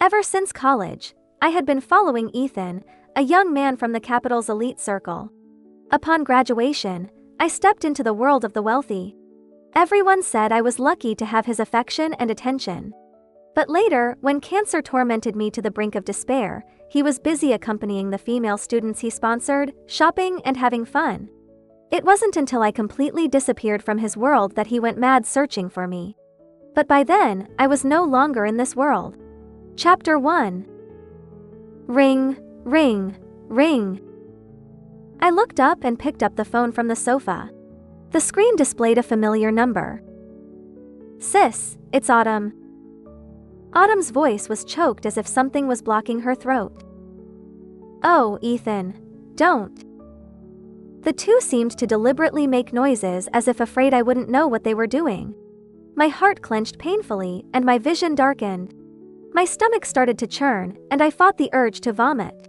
Ever since college, I had been following Ethan, a young man from the capital's elite circle. Upon graduation, I stepped into the world of the wealthy. Everyone said I was lucky to have his affection and attention. But later, when cancer tormented me to the brink of despair, he was busy accompanying the female students he sponsored, shopping and having fun. It wasn't until I completely disappeared from his world that he went mad searching for me. But by then, I was no longer in this world. Chapter 1. Ring, ring, ring. I looked up and picked up the phone from the sofa. The screen displayed a familiar number. "Sis, it's Autumn." Autumn's voice was choked as if something was blocking her throat. "Oh, Ethan, don't." The two seemed to deliberately make noises as if afraid I wouldn't know what they were doing. My heart clenched painfully and my vision darkened. My stomach started to churn, and I fought the urge to vomit.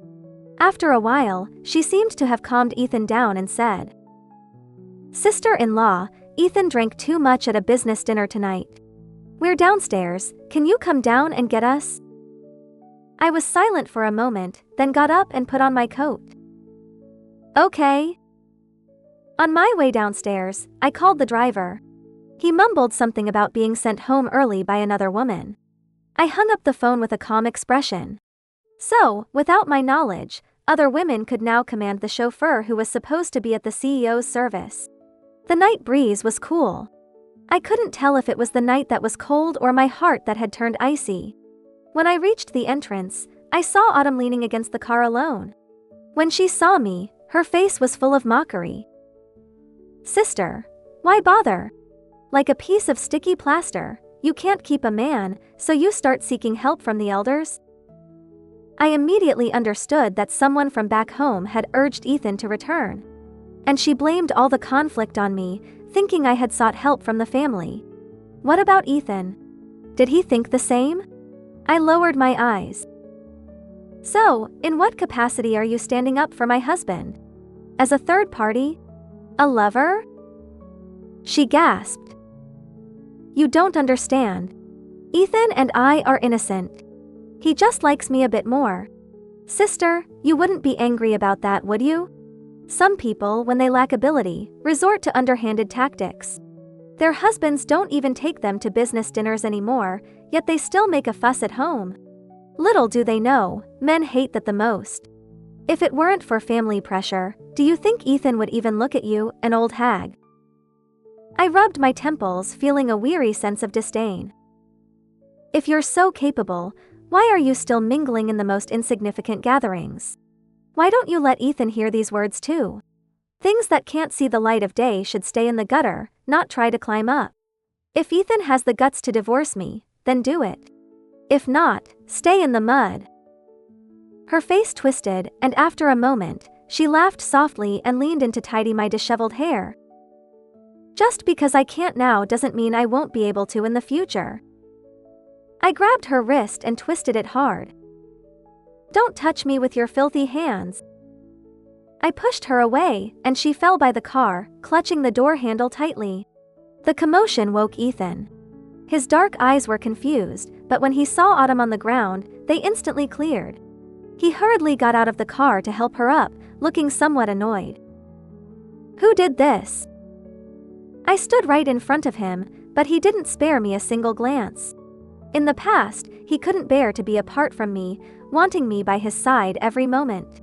After a while, she seemed to have calmed Ethan down and said, "Sister-in-law, Ethan drank too much at a business dinner tonight. We're downstairs, can you come down and get us?" I was silent for a moment, then got up and put on my coat. "Okay." On my way downstairs, I called the driver. He mumbled something about being sent home early by another woman. I hung up the phone with a calm expression. So, without my knowledge, other women could now command the chauffeur who was supposed to be at the CEO's service. The night breeze was cool. I couldn't tell if it was the night that was cold or my heart that had turned icy. When I reached the entrance, I saw Autumn leaning against the car alone. When she saw me, her face was full of mockery. "Sister, why bother? Like a piece of sticky plaster, you can't keep a man, so you start seeking help from the elders?" I immediately understood that someone from back home had urged Ethan to return. And she blamed all the conflict on me, thinking I had sought help from the family. What about Ethan? Did he think the same? I lowered my eyes. "So, in what capacity are you standing up for my husband? As a third party? A lover?" She gasped. "You don't understand. Ethan and I are innocent. He just likes me a bit more. Sister, you wouldn't be angry about that, would you? Some people, when they lack ability, resort to underhanded tactics. Their husbands don't even take them to business dinners anymore, yet they still make a fuss at home. Little do they know, men hate that the most. If it weren't for family pressure, do you think Ethan would even look at you, an old hag?" I rubbed my temples, feeling a weary sense of disdain. "If you're so capable, why are you still mingling in the most insignificant gatherings? Why don't you let Ethan hear these words too? Things that can't see the light of day should stay in the gutter, not try to climb up. If Ethan has the guts to divorce me, then do it. If not, stay in the mud." Her face twisted, and after a moment, she laughed softly and leaned in to tidy my disheveled hair. "Just because I can't now doesn't mean I won't be able to in the future." I grabbed her wrist and twisted it hard. "Don't touch me with your filthy hands." I pushed her away, and she fell by the car, clutching the door handle tightly. The commotion woke Ethan. His dark eyes were confused, but when he saw Autumn on the ground, they instantly cleared. He hurriedly got out of the car to help her up, looking somewhat annoyed. "Who did this?" I stood right in front of him, but he didn't spare me a single glance. In the past, he couldn't bear to be apart from me, wanting me by his side every moment.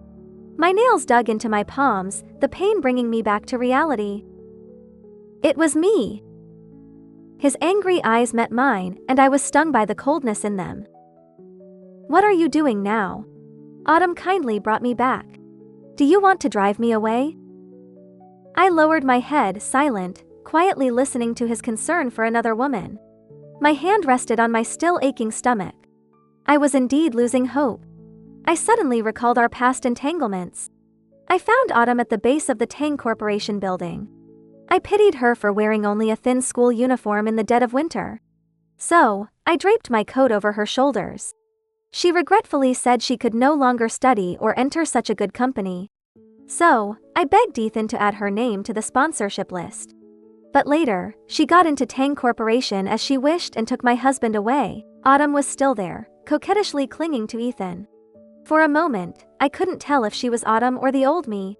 My nails dug into my palms, the pain bringing me back to reality. It was me. His angry eyes met mine, and I was stung by the coldness in them. "What are you doing now?" Autumn kindly brought me back. "Do you want to drive me away?" I lowered my head, silent, quietly listening to his concern for another woman. My hand rested on my still aching stomach. I was indeed losing hope. I suddenly recalled our past entanglements. I found Autumn at the base of the Tang Corporation building. I pitied her for wearing only a thin school uniform in the dead of winter. So, I draped my coat over her shoulders. She regretfully said she could no longer study or enter such a good company. So, I begged Ethan to add her name to the sponsorship list. But later, she got into Tang Corporation as she wished and took my husband away. Autumn was still there, coquettishly clinging to Ethan. For a moment, I couldn't tell if she was Autumn or the old me.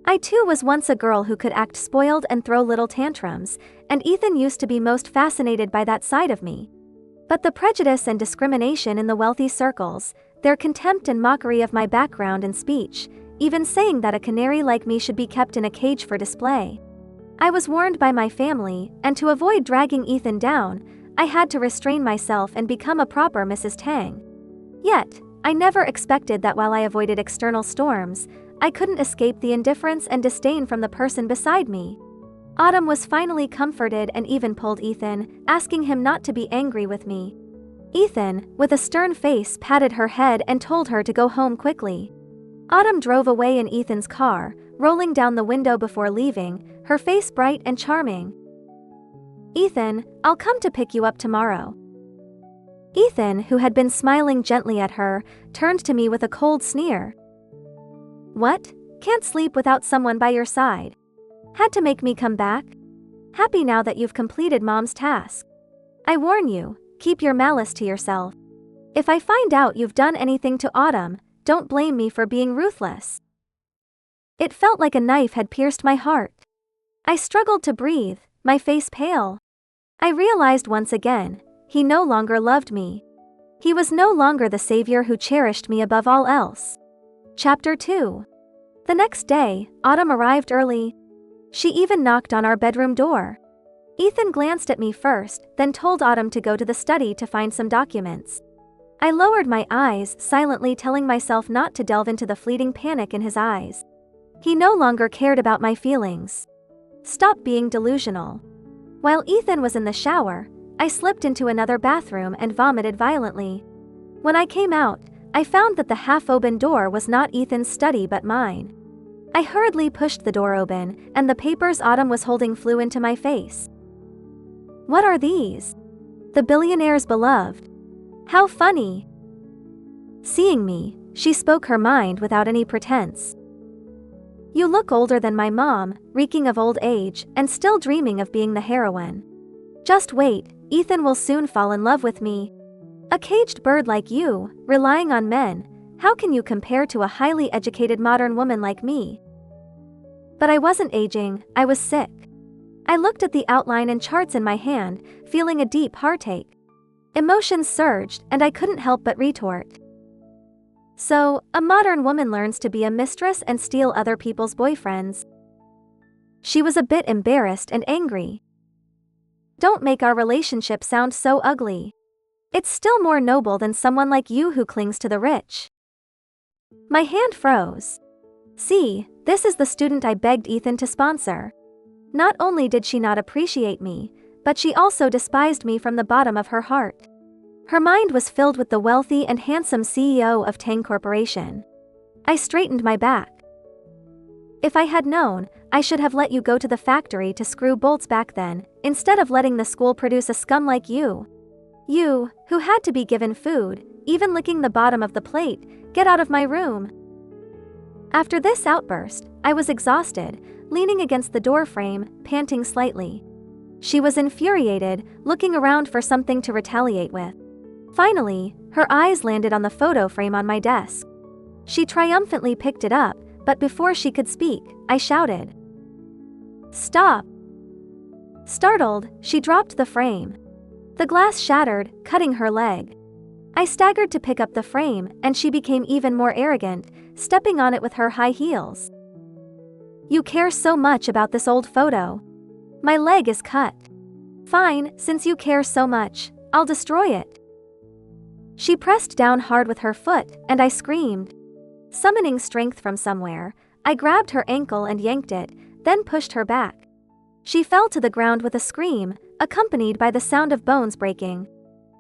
I too was once a girl who could act spoiled and throw little tantrums, and Ethan used to be most fascinated by that side of me. But the prejudice and discrimination in the wealthy circles, their contempt and mockery of my background and speech, even saying that a canary like me should be kept in a cage for display. I was warned by my family, and to avoid dragging Ethan down, I had to restrain myself and become a proper Mrs. Tang. Yet, I never expected that while I avoided external storms, I couldn't escape the indifference and disdain from the person beside me. Autumn was finally comforted and even pulled Ethan, asking him not to be angry with me. Ethan, with a stern face, patted her head and told her to go home quickly. Autumn drove away in Ethan's car, rolling down the window before leaving, her face bright and charming. "Ethan, I'll come to pick you up tomorrow." Ethan, who had been smiling gently at her, turned to me with a cold sneer. "What? Can't sleep without someone by your side? Had to make me come back? Happy now that you've completed Mom's task. I warn you, keep your malice to yourself. If I find out you've done anything to Autumn, don't blame me for being ruthless." It felt like a knife had pierced my heart. I struggled to breathe, my face pale. I realized once again, he no longer loved me. He was no longer the savior who cherished me above all else. Chapter 2. The next day, Autumn arrived early. She even knocked on our bedroom door. Ethan glanced at me first, then told Autumn to go to the study to find some documents. I lowered my eyes, silently telling myself not to delve into the fleeting panic in his eyes. He no longer cared about my feelings. Stop being delusional. While Ethan was in the shower, I slipped into another bathroom and vomited violently. When I came out, I found that the half-open door was not Ethan's study but mine. I hurriedly pushed the door open, and the papers Autumn was holding flew into my face. "What are these?" "The billionaire's beloved." "How funny." Seeing me, she spoke her mind without any pretense. "You look older than my mom, reeking of old age, and still dreaming of being the heroine. Just wait, Ethan will soon fall in love with me. A caged bird like you, relying on men, how can you compare to a highly educated modern woman like me?" But I wasn't aging, I was sick. I looked at the outline and charts in my hand, feeling a deep heartache. Emotions surged, and I couldn't help but retort. "So, a modern woman learns to be a mistress and steal other people's boyfriends." She was a bit embarrassed and angry. "Don't make our relationship sound so ugly. It's still more noble than someone like you who clings to the rich." My hand froze. "See, this is the student I begged Ethan to sponsor." Not only did she not appreciate me, but she also despised me from the bottom of her heart. Her mind was filled with the wealthy and handsome CEO of Tang Corporation. I straightened my back. "If I had known, I should have let you go to the factory to screw bolts back then, instead of letting the school produce a scum like you. You, who had to be given food, even licking the bottom of the plate, get out of my room." After this outburst, I was exhausted, leaning against the door frame, panting slightly. She was infuriated, looking around for something to retaliate with. Finally, her eyes landed on the photo frame on my desk. She triumphantly picked it up, but before she could speak, I shouted, "Stop!" Startled, she dropped the frame. The glass shattered, cutting her leg. I staggered to pick up the frame, and she became even more arrogant, stepping on it with her high heels. "You care so much about this old photo. My leg is cut. Fine, since you care so much, I'll destroy it." She pressed down hard with her foot, and I screamed. Summoning strength from somewhere, I grabbed her ankle and yanked it, then pushed her back. She fell to the ground with a scream, accompanied by the sound of bones breaking.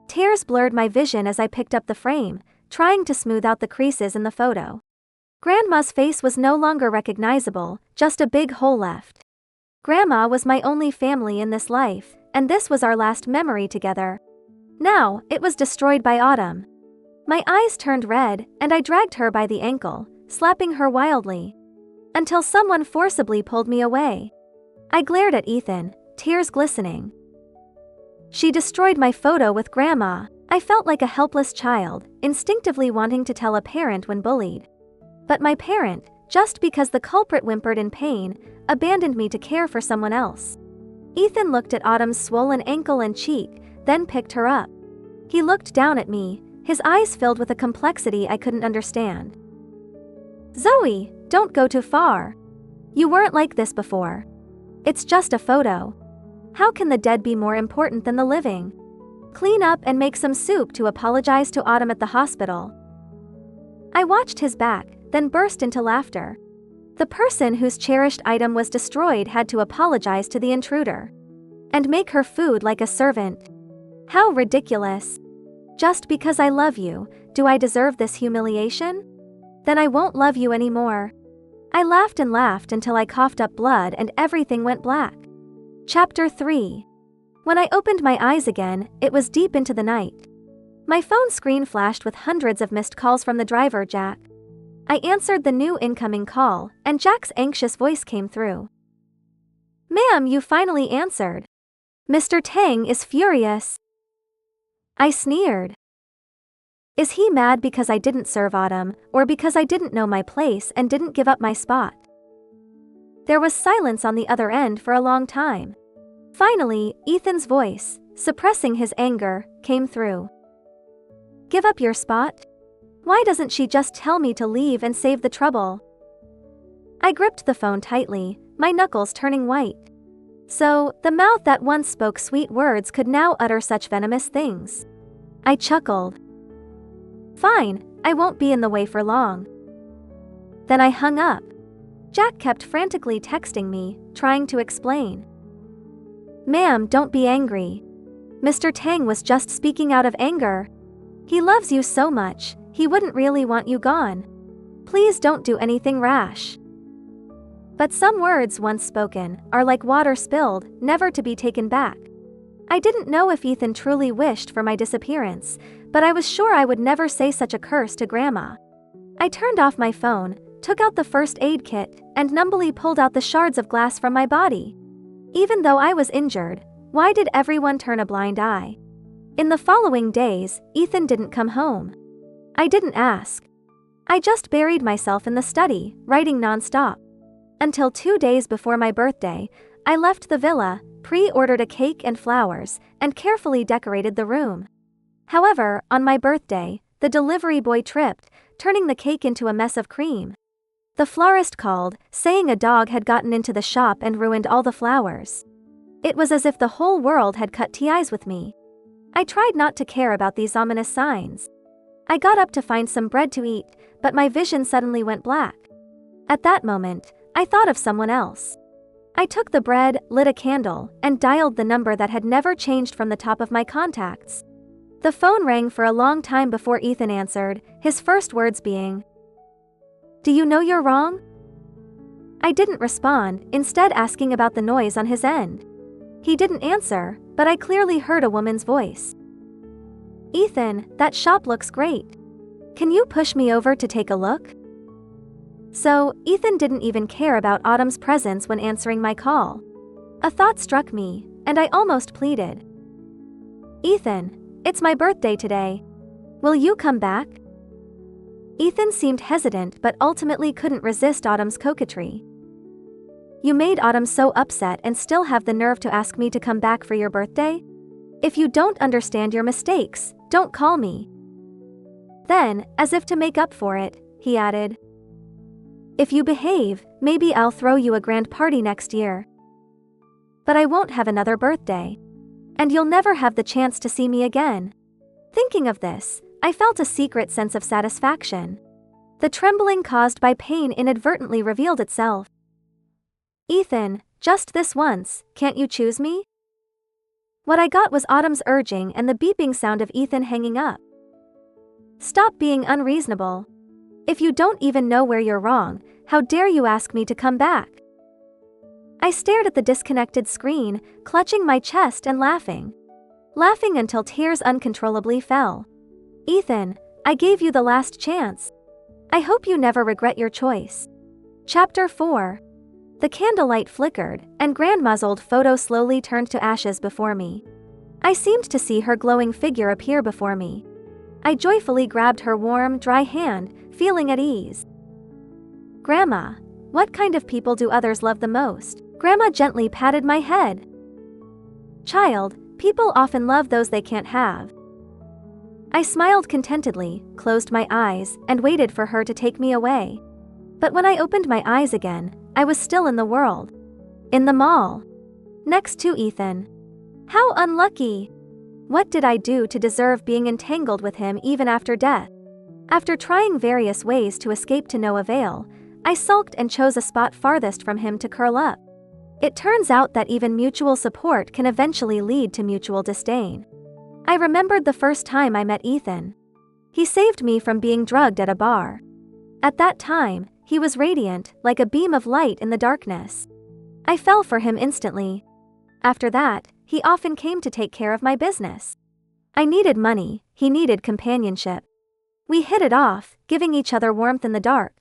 Tears blurred my vision as I picked up the frame, trying to smooth out the creases in the photo. Grandma's face was no longer recognizable, just a big hole left. Grandma was my only family in this life, and this was our last memory together. Now, it was destroyed by Autumn. My eyes turned red, and I dragged her by the ankle, slapping her wildly. Until someone forcibly pulled me away. I glared at Ethan, tears glistening. "She destroyed my photo with Grandma. I felt like a helpless child, instinctively wanting to tell a parent when bullied. But my parent, just because the culprit whimpered in pain, abandoned me to care for someone else. Ethan looked at Autumn's swollen ankle and cheek, then picked her up. He looked down at me, his eyes filled with a complexity I couldn't understand. Zoe, don't go too far. You weren't like this before. It's just a photo. How can the dead be more important than the living? Clean up and make some soup to apologize to Autumn at the hospital. I watched his back, then burst into laughter. The person whose cherished item was destroyed had to apologize to the intruder. And make her food like a servant. How ridiculous. Just because I love you, do I deserve this humiliation? Then I won't love you anymore. I laughed and laughed until I coughed up blood and everything went black. Chapter 3. When I opened my eyes again, it was deep into the night. My phone screen flashed with hundreds of missed calls from the driver, Jack. I answered the new incoming call, and Jack's anxious voice came through. Ma'am, you finally answered. Mr. Tang is furious. I sneered. Is he mad because I didn't serve Autumn, or because I didn't know my place and didn't give up my spot? There was silence on the other end for a long time. Finally, Ethan's voice, suppressing his anger, came through. Give up your spot? Why doesn't she just tell me to leave and save the trouble? I gripped the phone tightly, my knuckles turning white. So, the mouth that once spoke sweet words could now utter such venomous things. I chuckled. Fine, I won't be in the way for long. Then I hung up. Jack kept frantically texting me, trying to explain. Ma'am, don't be angry. Mr. Tang was just speaking out of anger. He loves you so much, he wouldn't really want you gone. Please don't do anything rash. But some words once spoken are like water spilled, never to be taken back. I didn't know if Ethan truly wished for my disappearance, but I was sure I would never say such a curse to Grandma. I turned off my phone, took out the first aid kit, and numbly pulled out the shards of glass from my body. Even though I was injured, why did everyone turn a blind eye? In the following days, Ethan didn't come home. I didn't ask. I just buried myself in the study, writing nonstop. Until 2 days before my birthday, I left the villa, pre-ordered a cake and flowers, and carefully decorated the room. However, on my birthday, the delivery boy tripped, turning the cake into a mess of cream. The florist called, saying a dog had gotten into the shop and ruined all the flowers. It was as if the whole world had cut ties with me. I tried not to care about these ominous signs. I got up to find some bread to eat, but my vision suddenly went black. At that moment, I thought of someone else. I took the bread, lit a candle, and dialed the number that had never changed from the top of my contacts. The phone rang for a long time before Ethan answered, his first words being, "Do you know you're wrong?" I didn't respond, instead asking about the noise on his end. He didn't answer, but I clearly heard a woman's voice. "Ethan, that shop looks great. Can you push me over to take a look?" So, Ethan didn't even care about Autumn's presence when answering my call. A thought struck me, and I almost pleaded. "Ethan, it's my birthday today. Will you come back?" Ethan seemed hesitant but ultimately couldn't resist Autumn's coquetry. "You made Autumn so upset and still have the nerve to ask me to come back for your birthday? If you don't understand your mistakes, don't call me." Then, as if to make up for it, he added, "If you behave, maybe I'll throw you a grand party next year. But I won't have another birthday. And you'll never have the chance to see me again." Thinking of this, I felt a secret sense of satisfaction. The trembling caused by pain inadvertently revealed itself. "Ethan, just this once, can't you choose me?" What I got was Autumn's urging and the beeping sound of Ethan hanging up. "Stop being unreasonable. If you don't even know where you're wrong, how dare you ask me to come back?" I stared at the disconnected screen, clutching my chest and laughing. Laughing until tears uncontrollably fell. "Ethan, I gave you the last chance. I hope you never regret your choice." Chapter 4. The candlelight flickered, and Grandma's old photo slowly turned to ashes before me. I seemed to see her glowing figure appear before me. I joyfully grabbed her warm, dry hand, feeling at ease. "Grandma, what kind of people do others love the most?" Grandma gently patted my head. "Child, people often love those they can't have." I smiled contentedly, closed my eyes, and waited for her to take me away. But when I opened my eyes again, I was still in the world. In the mall. Next to Ethan. How unlucky! What did I do to deserve being entangled with him even after death? After trying various ways to escape to no avail, I sulked and chose a spot farthest from him to curl up. It turns out that even mutual support can eventually lead to mutual disdain. I remembered the first time I met Ethan. He saved me from being drugged at a bar. At that time, he was radiant, like a beam of light in the darkness. I fell for him instantly. After that, he often came to take care of my business. I needed money, he needed companionship. We hit it off, giving each other warmth in the dark.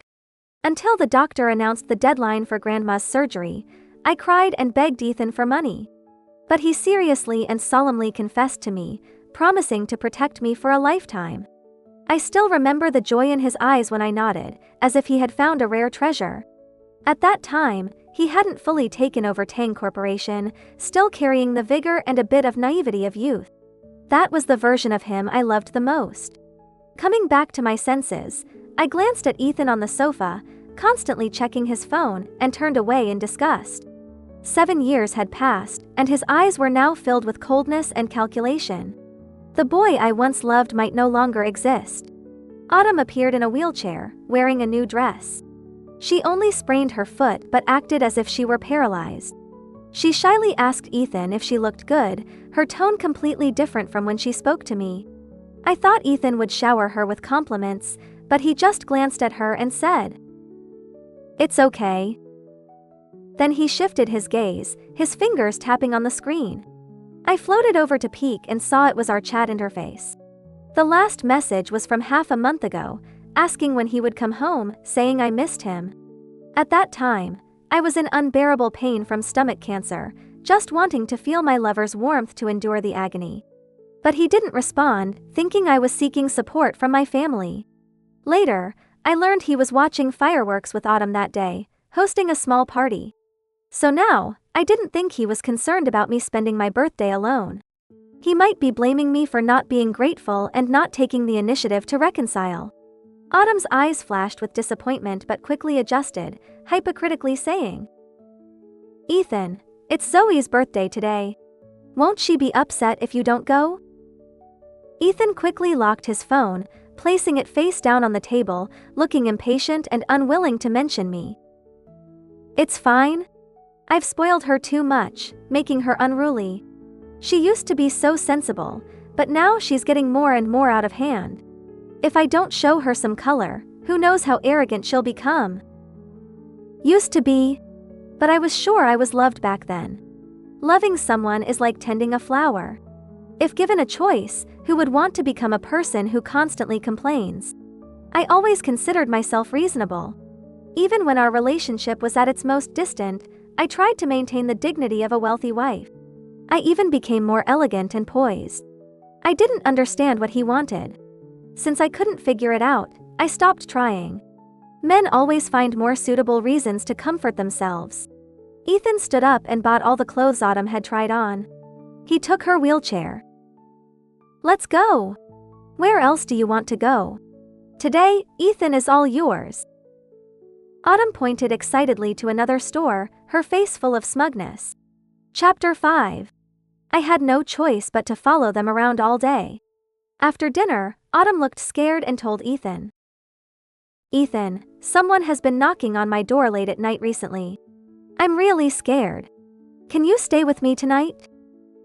Until the doctor announced the deadline for Grandma's surgery, I cried and begged Ethan for money. But he seriously and solemnly confessed to me, promising to protect me for a lifetime. I still remember the joy in his eyes when I nodded, as if he had found a rare treasure. At that time, he hadn't fully taken over Tang Corporation, still carrying the vigor and a bit of naivety of youth. That was the version of him I loved the most. Coming back to my senses, I glanced at Ethan on the sofa, constantly checking his phone, and turned away in disgust. 7 years had passed, and his eyes were now filled with coldness and calculation. The boy I once loved might no longer exist. Autumn appeared in a wheelchair, wearing a new dress. She only sprained her foot but acted as if she were paralyzed. She shyly asked Ethan if she looked good, her tone completely different from when she spoke to me. I thought Ethan would shower her with compliments, but he just glanced at her and said, "It's okay." Then he shifted his gaze, his fingers tapping on the screen. I floated over to peek and saw it was our chat interface. The last message was from half a month ago, asking when he would come home, saying I missed him. At that time, I was in unbearable pain from stomach cancer, just wanting to feel my lover's warmth to endure the agony. But he didn't respond, thinking I was seeking support from my family. Later, I learned he was watching fireworks with Autumn that day, hosting a small party. So now, I didn't think he was concerned about me spending my birthday alone. He might be blaming me for not being grateful and not taking the initiative to reconcile. Autumn's eyes flashed with disappointment but quickly adjusted, hypocritically saying, "Ethan, it's Zoe's birthday today. Won't she be upset if you don't go?" Ethan quickly locked his phone, placing it face down on the table, looking impatient and unwilling to mention me. "It's fine. I've spoiled her too much, making her unruly. She used to be so sensible, but now she's getting more and more out of hand. If I don't show her some color, who knows how arrogant she'll become." Used to be. But I was sure I was loved back then. Loving someone is like tending a flower. If given a choice, who would want to become a person who constantly complains? I always considered myself reasonable. Even when our relationship was at its most distant, I tried to maintain the dignity of a wealthy wife. I even became more elegant and poised. I didn't understand what he wanted. Since I couldn't figure it out, I stopped trying. Men always find more suitable reasons to comfort themselves. Ethan stood up and bought all the clothes Autumn had tried on. He took her wheelchair. "Let's go. Where else do you want to go? Today, Ethan is all yours." Autumn pointed excitedly to another store, her face full of smugness. Chapter 5. I had no choice but to follow them around all day. After dinner, Autumn looked scared and told Ethan. "Ethan, someone has been knocking on my door late at night recently. I'm really scared. Can you stay with me tonight?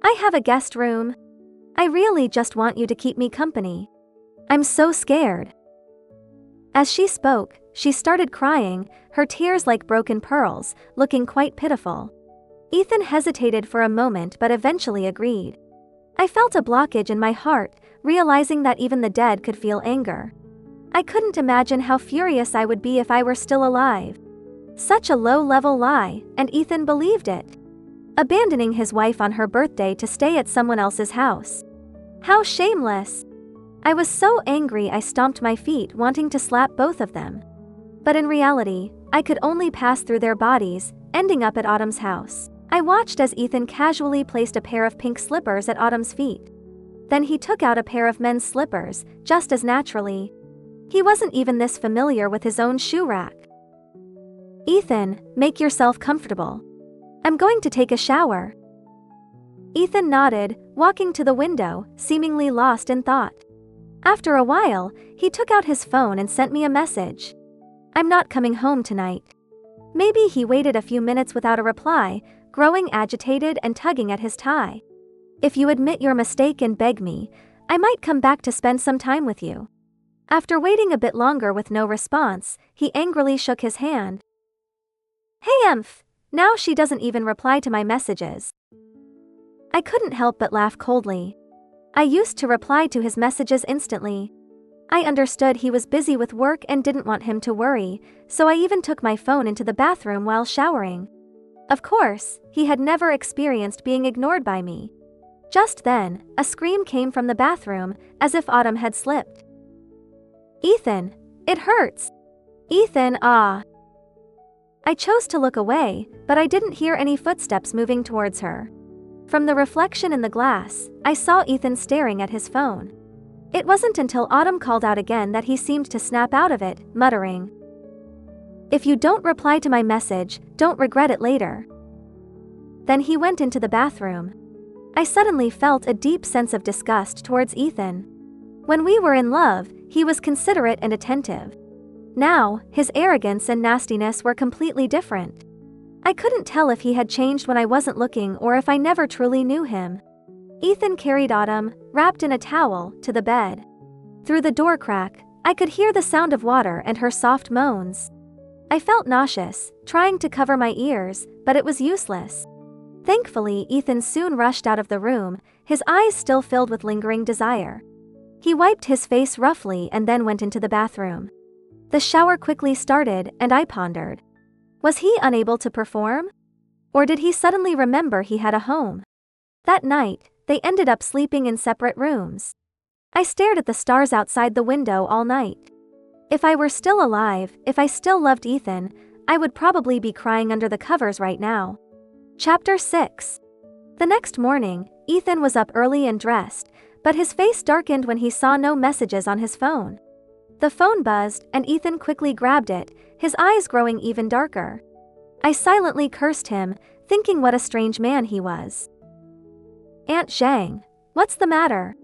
I have a guest room. I really just want you to keep me company. I'm so scared." As she spoke, she started crying, her tears like broken pearls, looking quite pitiful. Ethan hesitated for a moment but eventually agreed. I felt a blockage in my heart, realizing that even the dead could feel anger. I couldn't imagine how furious I would be if I were still alive. Such a low-level lie, and Ethan believed it. abandoning his wife on her birthday to stay at someone else's house. How shameless! I was so angry I stomped my feet, wanting to slap both of them. But in reality, I could only pass through their bodies, ending up at Autumn's house. I watched as Ethan casually placed a pair of pink slippers at Autumn's feet. Then he took out a pair of men's slippers, just as naturally. He wasn't even this familiar with his own shoe rack. "Ethan, make yourself comfortable. I'm going to take a shower." Ethan nodded, walking to the window, seemingly lost in thought. After a while, he took out his phone and sent me a message. "I'm not coming home tonight." Maybe he waited a few minutes without a reply, growing agitated and tugging at his tie. "If you admit your mistake and beg me, I might come back to spend some time with you." After waiting a bit longer with no response, he angrily shook his hand. "Hey now she doesn't even reply to my messages." I couldn't help but laugh coldly. I used to reply to his messages instantly. I understood he was busy with work and didn't want him to worry, so I even took my phone into the bathroom while showering. Of course, he had never experienced being ignored by me. Just then, a scream came from the bathroom, as if Autumn had slipped. "Ethan, it hurts!" "Ethan, ah!" I chose to look away, but I didn't hear any footsteps moving towards her. From the reflection in the glass, I saw Ethan staring at his phone. It wasn't until Autumn called out again that he seemed to snap out of it, muttering, "If you don't reply to my message, don't regret it later." Then he went into the bathroom. I suddenly felt a deep sense of disgust towards Ethan. When we were in love, he was considerate and attentive. Now, his arrogance and nastiness were completely different. I couldn't tell if he had changed when I wasn't looking or if I never truly knew him. Ethan carried Autumn, wrapped in a towel, to the bed. Through the door crack, I could hear the sound of water and her soft moans. I felt nauseous, trying to cover my ears, but it was useless. Thankfully, Ethan soon rushed out of the room, his eyes still filled with lingering desire. He wiped his face roughly and then went into the bathroom. The shower quickly started, and I pondered. Was he unable to perform? Or did he suddenly remember he had a home? That night, they ended up sleeping in separate rooms. I stared at the stars outside the window all night. If I were still alive, if I still loved Ethan, I would probably be crying under the covers right now. Chapter 6. The next morning, Ethan was up early and dressed, but his face darkened when he saw no messages on his phone. The phone buzzed, and Ethan quickly grabbed it, his eyes growing even darker. I silently cursed him, thinking what a strange man he was. "Aunt Zhang, what's the matter?"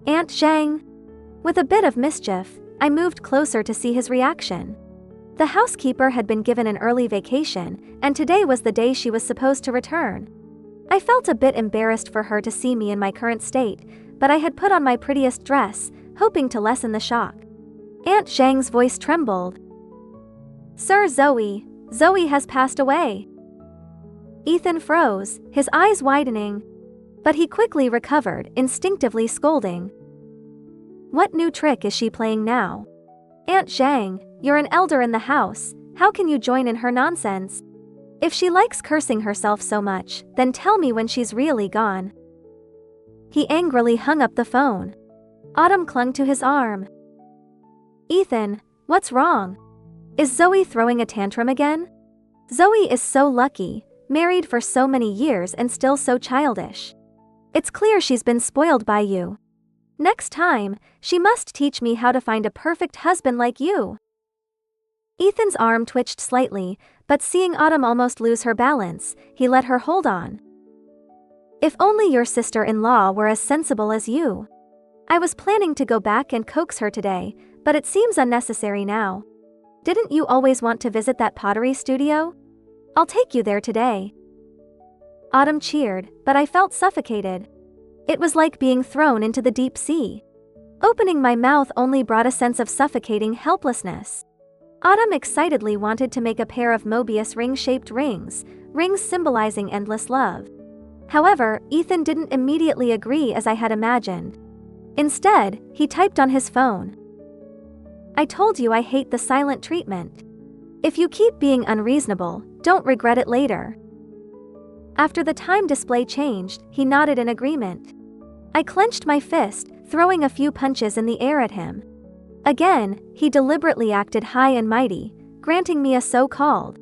"Aunt Zhang?" With a bit of mischief, I moved closer to see his reaction. The housekeeper had been given an early vacation, and today was the day she was supposed to return. I felt a bit embarrassed for her to see me in my current state, but I had put on my prettiest dress, hoping to lessen the shock. Aunt Zhang's voice trembled. "Sir, Zoe has passed away." Ethan froze, his eyes widening. But he quickly recovered, instinctively scolding. "What new trick is she playing now? Aunt Zhang, you're an elder in the house, how can you join in her nonsense? If she likes cursing herself so much, then tell me when she's really gone." He angrily hung up the phone. Autumn clung to his arm. "Ethan, what's wrong? Is Zoe throwing a tantrum again? Zoe is so lucky, married for so many years and still so childish. It's clear she's been spoiled by you. Next time, she must teach me how to find a perfect husband like you." Ethan's arm twitched slightly, but seeing Autumn almost lose her balance, he let her hold on. "If only your sister-in-law were as sensible as you. I was planning to go back and coax her today, but it seems unnecessary now. Didn't you always want to visit that pottery studio? I'll take you there today." Autumn cheered, but I felt suffocated. It was like being thrown into the deep sea. Opening my mouth only brought a sense of suffocating helplessness. Autumn excitedly wanted to make a pair of Mobius ring-shaped rings symbolizing endless love. However, Ethan didn't immediately agree as I had imagined. Instead, he typed on his phone. "I told you I hate the silent treatment. If you keep being unreasonable, don't regret it later." After the time display changed, he nodded in agreement. I clenched my fist, throwing a few punches in the air at him. Again, he deliberately acted high and mighty, granting me a so-called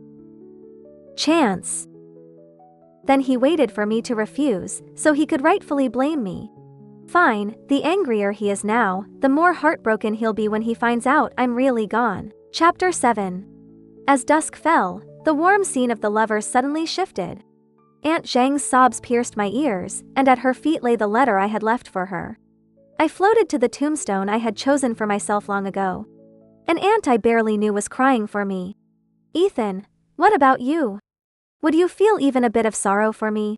chance. Then he waited for me to refuse, so he could rightfully blame me. Fine, the angrier he is now, the more heartbroken he'll be when he finds out I'm really gone. Chapter 7. As dusk fell, the warm scene of the lovers suddenly shifted. Aunt Zhang's sobs pierced my ears, and at her feet lay the letter I had left for her. I floated to the tombstone I had chosen for myself long ago. An aunt I barely knew was crying for me. Ethan, what about you? Would you feel even a bit of sorrow for me?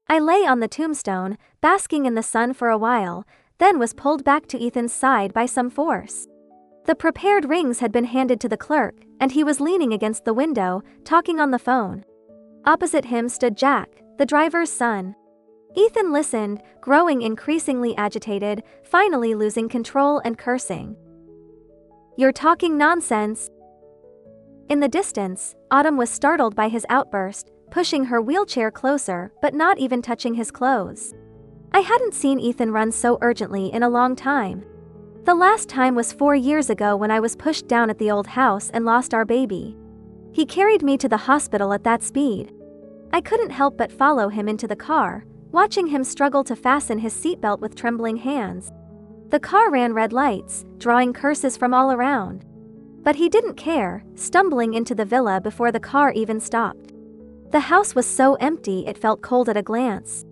I lay on the tombstone, basking in the sun for a while, then was pulled back to Ethan's side by some force. The prepared rings had been handed to the clerk, and he was leaning against the window, talking on the phone. Opposite him stood Jack, the driver's son. Ethan listened, growing increasingly agitated, finally losing control and cursing. "You're talking nonsense." In the distance, Autumn was startled by his outburst, pushing her wheelchair closer but not even touching his clothes. I hadn't seen Ethan run so urgently in a long time. The last time was 4 years ago when I was pushed down at the old house and lost our baby. He carried me to the hospital at that speed. I couldn't help but follow him into the car, watching him struggle to fasten his seatbelt with trembling hands. The car ran red lights, drawing curses from all around. But he didn't care, stumbling into the villa before the car even stopped. The house was so empty it felt cold at a glance.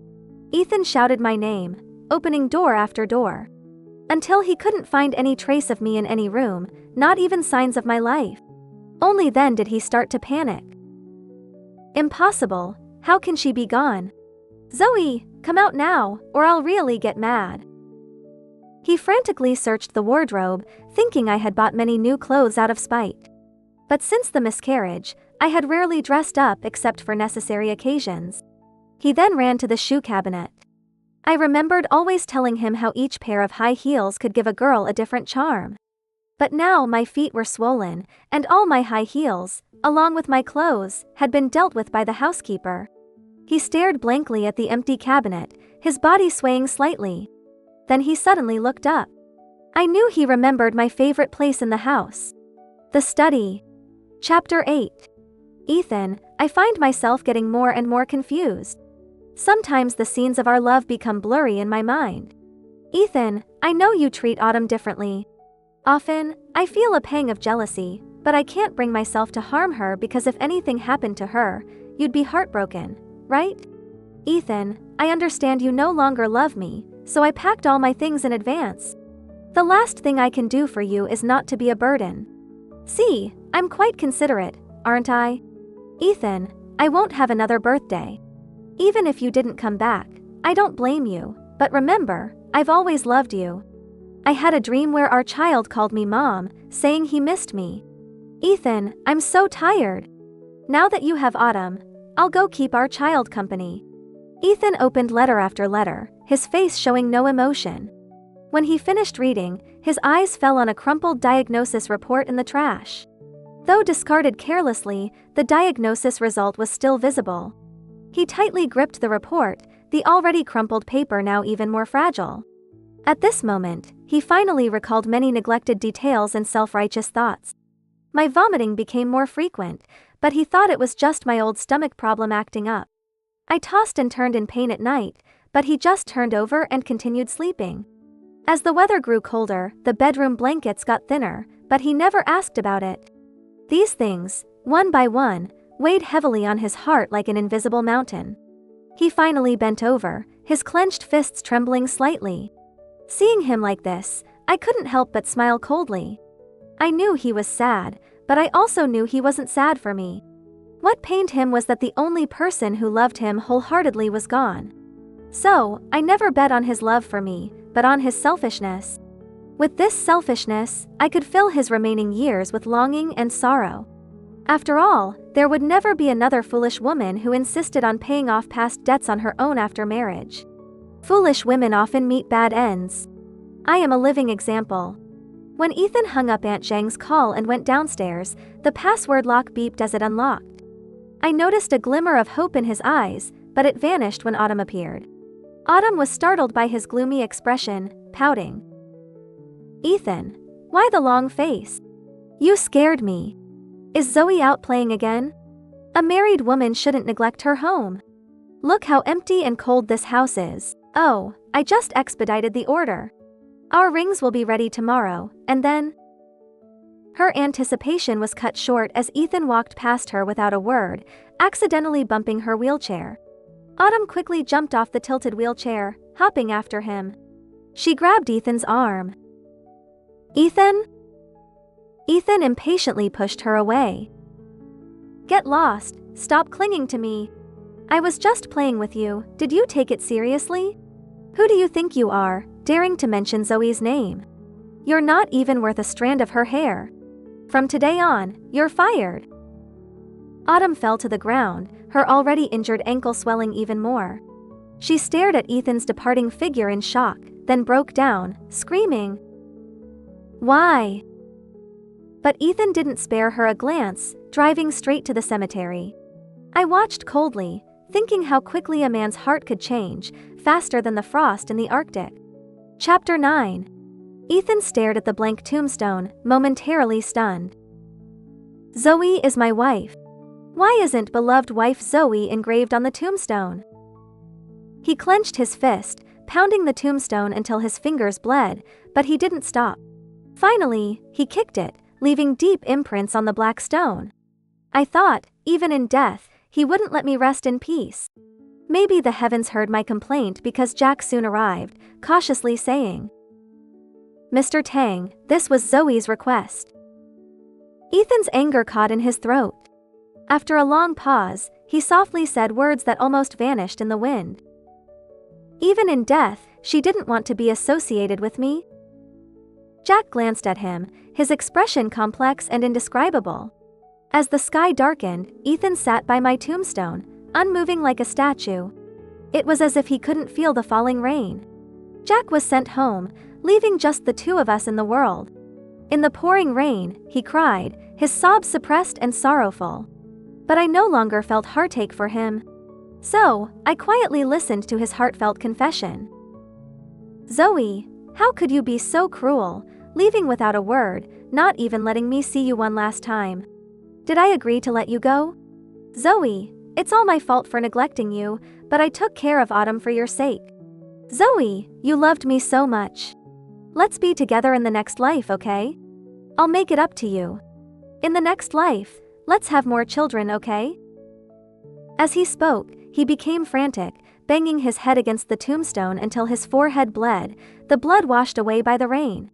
Ethan shouted my name, opening door after door. Until he couldn't find any trace of me in any room, not even signs of my life. Only then did he start to panic. "Impossible, how can she be gone? Zoe, come out now, or I'll really get mad." He frantically searched the wardrobe, thinking I had bought many new clothes out of spite. But since the miscarriage, I had rarely dressed up except for necessary occasions. He then ran to the shoe cabinet. I remembered always telling him how each pair of high heels could give a girl a different charm. But now my feet were swollen, and all my high heels, along with my clothes, had been dealt with by the housekeeper. He stared blankly at the empty cabinet, his body swaying slightly. Then he suddenly looked up. I knew he remembered my favorite place in the house. The study. Chapter 8. Ethan, I find myself getting more and more confused. Sometimes the scenes of our love become blurry in my mind. Ethan, I know you treat Autumn differently. Often, I feel a pang of jealousy, but I can't bring myself to harm her because if anything happened to her, you'd be heartbroken, right? Ethan, I understand you no longer love me, so I packed all my things in advance. The last thing I can do for you is not to be a burden. See, I'm quite considerate, aren't I? Ethan, I won't have another birthday. Even if you didn't come back, I don't blame you, but remember, I've always loved you. I had a dream where our child called me Mom, saying he missed me. Ethan, I'm so tired. Now that you have Autumn, I'll go keep our child company. Ethan opened letter after letter, his face showing no emotion. When he finished reading, his eyes fell on a crumpled diagnosis report in the trash. Though discarded carelessly, the diagnosis result was still visible. He tightly gripped the report, the already crumpled paper now even more fragile. At this moment, he finally recalled many neglected details and self-righteous thoughts. My vomiting became more frequent, but he thought it was just my old stomach problem acting up. I tossed and turned in pain at night, but he just turned over and continued sleeping. As the weather grew colder, the bedroom blankets got thinner, but he never asked about it. These things, one by one, weighed heavily on his heart like an invisible mountain. He finally bent over, his clenched fists trembling slightly. Seeing him like this, I couldn't help but smile coldly. I knew he was sad, but I also knew he wasn't sad for me. What pained him was that the only person who loved him wholeheartedly was gone. So, I never bet on his love for me, but on his selfishness. With this selfishness, I could fill his remaining years with longing and sorrow. After all, there would never be another foolish woman who insisted on paying off past debts on her own after marriage. Foolish women often meet bad ends. I am a living example. When Ethan hung up Aunt Zhang's call and went downstairs, the password lock beeped as it unlocked. I noticed a glimmer of hope in his eyes, but it vanished when Autumn appeared. Autumn was startled by his gloomy expression, pouting. "Ethan, why the long face? You scared me. Is Zoe out playing again? A married woman shouldn't neglect her home. Look how empty and cold this house is. Oh, I just expedited the order. Our rings will be ready tomorrow, and then..." Her anticipation was cut short as Ethan walked past her without a word, accidentally bumping her wheelchair. Autumn quickly jumped off the tilted wheelchair, hopping after him. She grabbed Ethan's arm. "Ethan?" Ethan impatiently pushed her away. "Get lost, stop clinging to me. I was just playing with you, did you take it seriously? Who do you think you are, daring to mention Zoe's name? You're not even worth a strand of her hair. From today on, you're fired." Autumn fell to the ground, her already injured ankle swelling even more. She stared at Ethan's departing figure in shock, then broke down, screaming, "Why?" But Ethan didn't spare her a glance, driving straight to the cemetery. I watched coldly, thinking how quickly a man's heart could change, faster than the frost in the Arctic. Chapter 9. Ethan stared at the blank tombstone, momentarily stunned. "Zoe is my wife. Why isn't beloved wife Zoe engraved on the tombstone?" He clenched his fist, pounding the tombstone until his fingers bled, but he didn't stop. Finally, he kicked it, leaving deep imprints on the black stone. I thought, even in death, he wouldn't let me rest in peace. Maybe the heavens heard my complaint because Jack soon arrived, cautiously saying, "Mr. Tang, this was Zoe's request." Ethan's anger caught in his throat. After a long pause, he softly said words that almost vanished in the wind. "Even in death, she didn't want to be associated with me." Jack glanced at him, his expression complex and indescribable. As the sky darkened, Ethan sat by my tombstone, unmoving like a statue. It was as if he couldn't feel the falling rain. Jack was sent home, leaving just the two of us in the world. In the pouring rain, he cried, his sobs suppressed and sorrowful. But I no longer felt heartache for him. So, I quietly listened to his heartfelt confession. "Zoe, how could you be so cruel, leaving without a word, not even letting me see you one last time? Did I agree to let you go? Zoe, it's all my fault for neglecting you, but I took care of Autumn for your sake. Zoe, you loved me so much. Let's be together in the next life, okay? I'll make it up to you. In the next life, let's have more children, okay?" As he spoke, he became frantic, banging his head against the tombstone until his forehead bled, the blood washed away by the rain.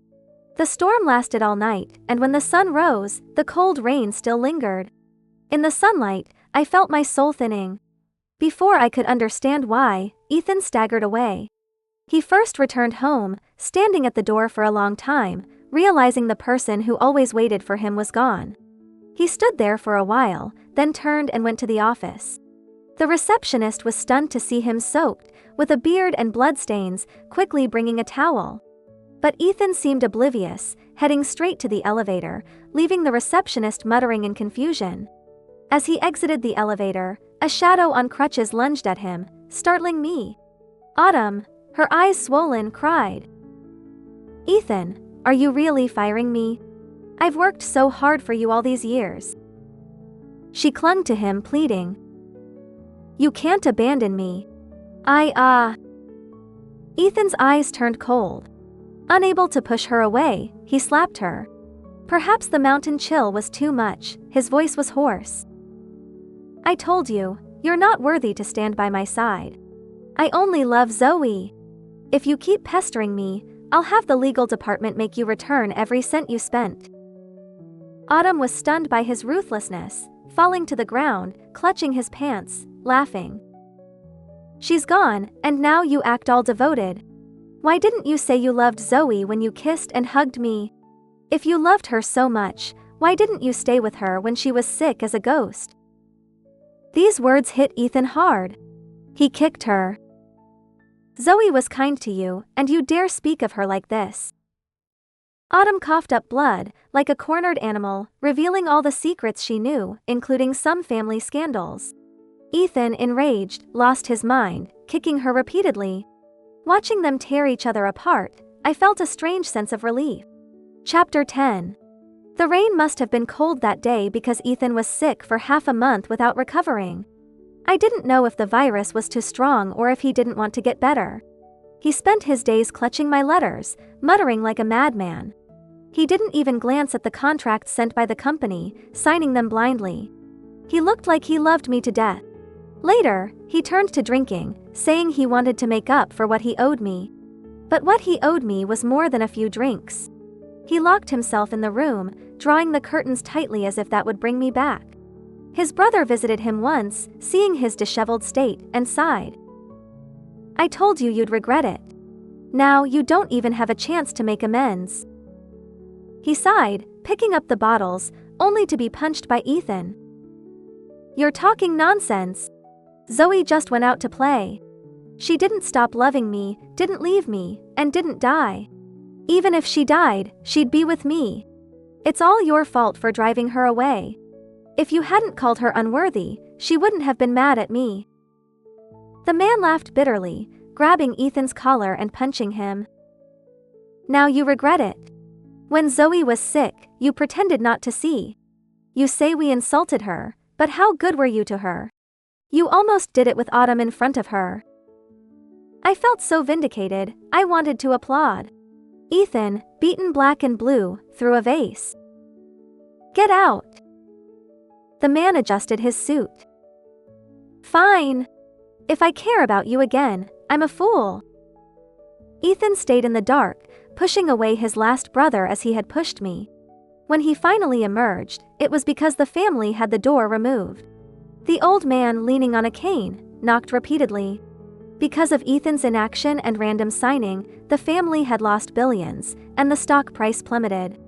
The storm lasted all night, and when the sun rose, the cold rain still lingered. In the sunlight, I felt my soul thinning. Before I could understand why, Ethan staggered away. He first returned home, standing at the door for a long time, realizing the person who always waited for him was gone. He stood there for a while, then turned and went to the office. The receptionist was stunned to see him soaked, with a beard and bloodstains, quickly bringing a towel. But Ethan seemed oblivious, heading straight to the elevator, leaving the receptionist muttering in confusion. As he exited the elevator, a shadow on crutches lunged at him, startling me. Autumn, her eyes swollen, cried, "Ethan, are you really firing me? I've worked so hard for you all these years." She clung to him, pleading, "You can't abandon me. Ethan's eyes turned cold. Unable to push her away, he slapped her. Perhaps the mountain chill was too much, his voice was hoarse. "I told you, you're not worthy to stand by my side. I only love Zoe. If you keep pestering me, I'll have the legal department make you return every cent you spent." Autumn was stunned by his ruthlessness, falling to the ground, clutching his pants, laughing. "She's gone, and now you act all devoted. Why didn't you say you loved Zoe when you kissed and hugged me? If you loved her so much, why didn't you stay with her when she was sick as a ghost?" These words hit Ethan hard. He kicked her. "Zoe was kind to you, and you dare speak of her like this." Autumn coughed up blood, like a cornered animal, revealing all the secrets she knew, including some family scandals. Ethan, enraged, lost his mind, kicking her repeatedly. Watching them tear each other apart, I felt a strange sense of relief. Chapter 10. The rain must have been cold that day because Ethan was sick for half a month without recovering. I didn't know if the virus was too strong or if he didn't want to get better. He spent his days clutching my letters, muttering like a madman. He didn't even glance at the contracts sent by the company, signing them blindly. He looked like he loved me to death. Later, he turned to drinking, saying he wanted to make up for what he owed me. But what he owed me was more than a few drinks. He locked himself in the room, drawing the curtains tightly as if that would bring me back. His brother visited him once, seeing his disheveled state, and sighed. "I told you you'd regret it. Now you don't even have a chance to make amends." He sighed, picking up the bottles, only to be punched by Ethan. "You're talking nonsense. Zoe just went out to play. She didn't stop loving me, didn't leave me, and didn't die. Even if she died, she'd be with me. It's all your fault for driving her away. If you hadn't called her unworthy, she wouldn't have been mad at me." The man laughed bitterly, grabbing Ethan's collar and punching him. "Now you regret it. When Zoe was sick, you pretended not to see. You say we insulted her, but how good were you to her? You almost did it with Autumn in front of her." I felt so vindicated, I wanted to applaud. Ethan, beaten black and blue, threw a vase. "Get out." The man adjusted his suit. "Fine. If I care about you again, I'm a fool." Ethan stayed in the dark, pushing away his last brother as he had pushed me. When he finally emerged, it was because the family had the door removed. The old man, leaning on a cane, knocked repeatedly. Because of Ethan's inaction and random signing, the family had lost billions, and the stock price plummeted.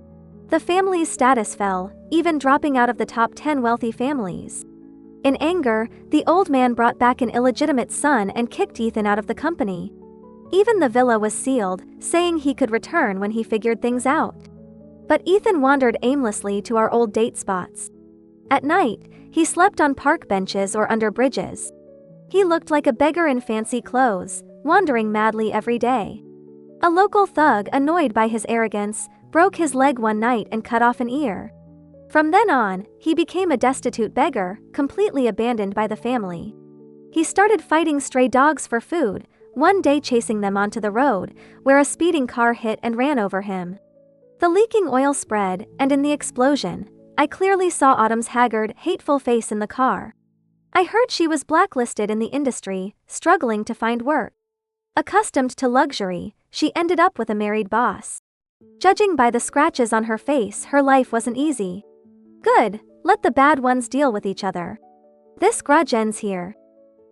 The family's status fell, even dropping out of the top 10 wealthy families. In anger, the old man brought back an illegitimate son and kicked Ethan out of the company. Even the villa was sealed, saying he could return when he figured things out. But Ethan wandered aimlessly to our old date spots. At night, he slept on park benches or under bridges. He looked like a beggar in fancy clothes, wandering madly every day. A local thug, annoyed by his arrogance, broke his leg one night and cut off an ear. From then on, he became a destitute beggar, completely abandoned by the family. He started fighting stray dogs for food, one day chasing them onto the road, where a speeding car hit and ran over him. The leaking oil spread, and in the explosion, I clearly saw Autumn's haggard, hateful face in the car. I heard she was blacklisted in the industry, struggling to find work. Accustomed to luxury, she ended up with a married boss. Judging by the scratches on her face, her life wasn't easy. Good, let the bad ones deal with each other. This grudge ends here.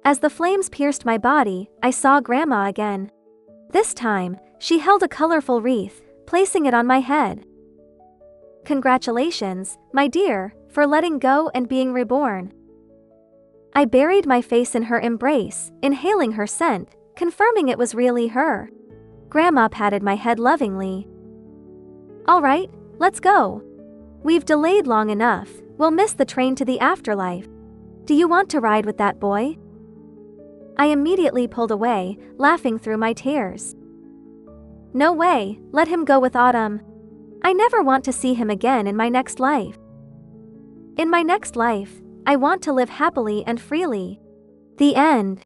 As the flames pierced my body, I saw Grandma again. This time, she held a colorful wreath, placing it on my head. "Congratulations, my dear, for letting go and being reborn." I buried my face in her embrace, inhaling her scent, confirming it was really her. Grandma patted my head lovingly. "All right, let's go. We've delayed long enough, we'll miss the train to the afterlife. Do you want to ride with that boy?" I immediately pulled away, laughing through my tears. "No way, let him go with Autumn. I never want to see him again in my next life. In my next life, I want to live happily and freely." The end.